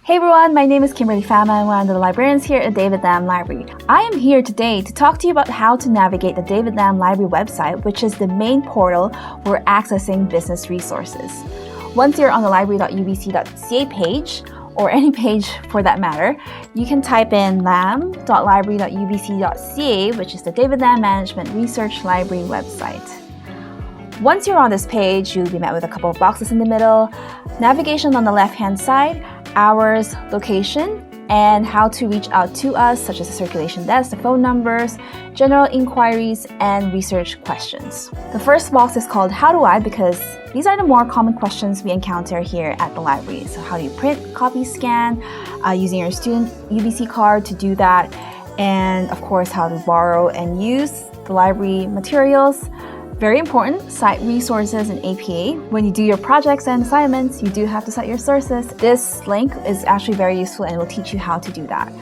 Hey everyone, my name is Kimberly Fama and one of the librarians here at David Lam Library. I am here today to talk to you about how to navigate the David Lam Library website, which is the main portal for accessing business resources. Once you're on the library.ubc.ca page, or any page for that matter, you can type in lam.library.ubc.ca, which is the David Lam Management Research Library website. Once you're on this page, you'll be met with a couple of boxes in the middle, navigation on the left-hand side, hours, location, and how to reach out to us, such as the circulation desk, the phone numbers, general inquiries, and research questions. The first box is called How Do I? Because these are the more common questions we encounter here at the library. So how do you print, copy, scan, using your student UBC card to do that, and of course how to borrow and use the library materials. Very important, cite resources and APA. When you do your projects and assignments, you do have to cite your sources. This link is actually very useful and will teach you how to do that.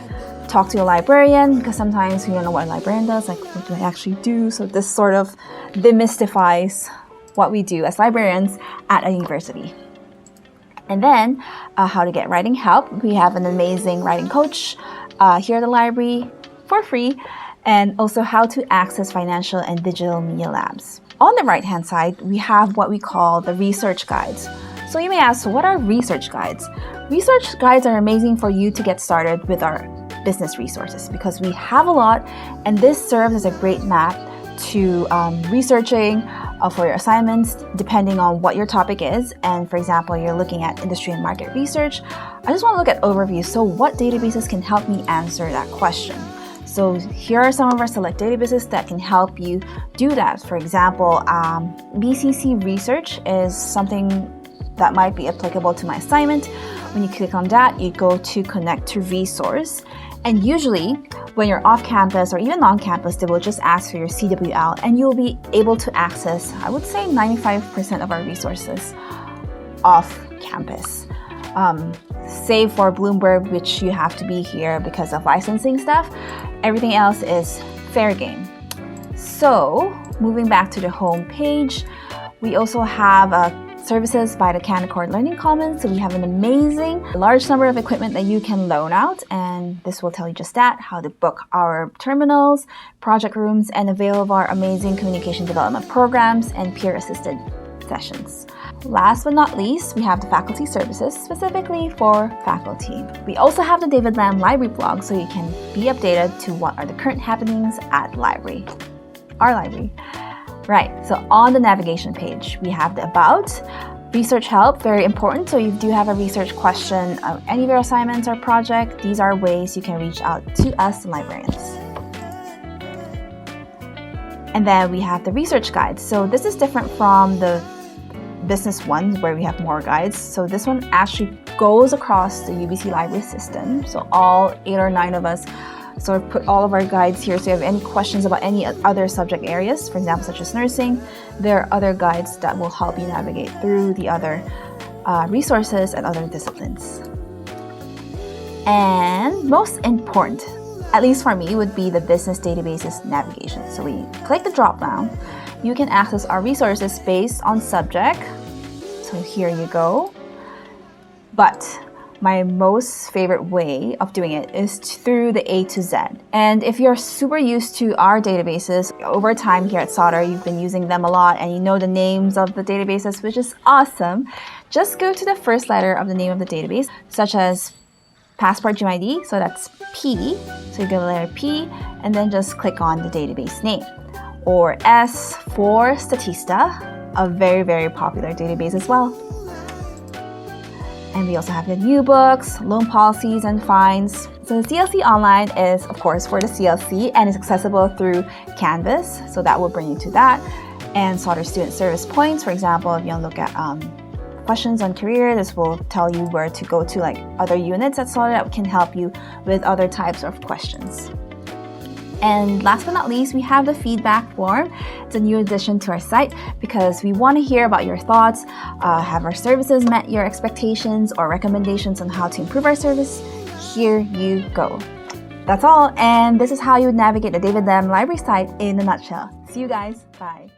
Talk to a librarian, because sometimes we don't know what a librarian does, like what do I actually do? So this sort of demystifies what we do as librarians at a university. And then how to get writing help. We have an amazing writing coach here at the library for free, and also how to access financial and digital media labs. On the right-hand side, we have what we call the research guides. So you may ask, what are research guides? Research guides are amazing for you to get started with our business resources because we have a lot, and this serves as a great map to researching for your assignments depending on what your topic is. And for example, you're looking at industry and market research. I just want to look at overview. So what databases can help me answer that question? So here are some of our select databases that can help you do that. For example, BCC Research is something that might be applicable to my assignment. When you click on that, you go to Connect to Resource. And usually, when you're off campus or even on campus, they will just ask for your CWL and you'll be able to access, I would say 95% of our resources off campus. Save for Bloomberg, which you have to be here because of licensing stuff. Everything else is fair game. So, moving back to the home page, we also have services by the Canaccord Learning Commons. So we have an amazing large number of equipment that you can loan out, and this will tell you just that, how to book our terminals, project rooms, and avail of our amazing communication development programs and peer-assisted sessions. Last but not least, we have the faculty services specifically for faculty. We also have the David Lam Library blog, so you can be updated to what are the current happenings at our library. Right, so on the navigation page, we have the About, Research Help, very important. So if you do have a research question, any of your assignments or project, these are ways you can reach out to us, the librarians. And then we have the research guides. So this is different from the business ones where we have more guides. So this one actually goes across the UBC library system. So all 8 or 9 of us sort of put all of our guides here. So if you have any questions about any other subject areas, for example, such as nursing, there are other guides that will help you navigate through the other resources and other disciplines. And most important, at least for me, would be the business databases navigation. So we click the drop down. You can access our resources based on subject. So here you go. But my most favorite way of doing it is through the A to Z. And if you're super used to our databases, over time here at Sauder, you've been using them a lot and you know the names of the databases, which is awesome. Just go to the first letter of the name of the database, such as Passport GMID, so that's P. So you go to the letter P and then just click on the database name. Or S for Statista, a very, very popular database as well. And we also have the new books, loan policies, and fines. So the CLC Online is, of course, for the CLC and is accessible through Canvas. So that will bring you to that. And Sauder Student Service Points, for example, if you want to look at questions on career, this will tell you where to go to like other units at Sauder that can help you with other types of questions. And last but not least, we have the feedback form. It's a new addition to our site because we want to hear about your thoughts. Have our services met your expectations or recommendations on how to improve our service? Here you go. That's all, and this is how you would navigate the David Lam Library site in a nutshell. See you guys. Bye.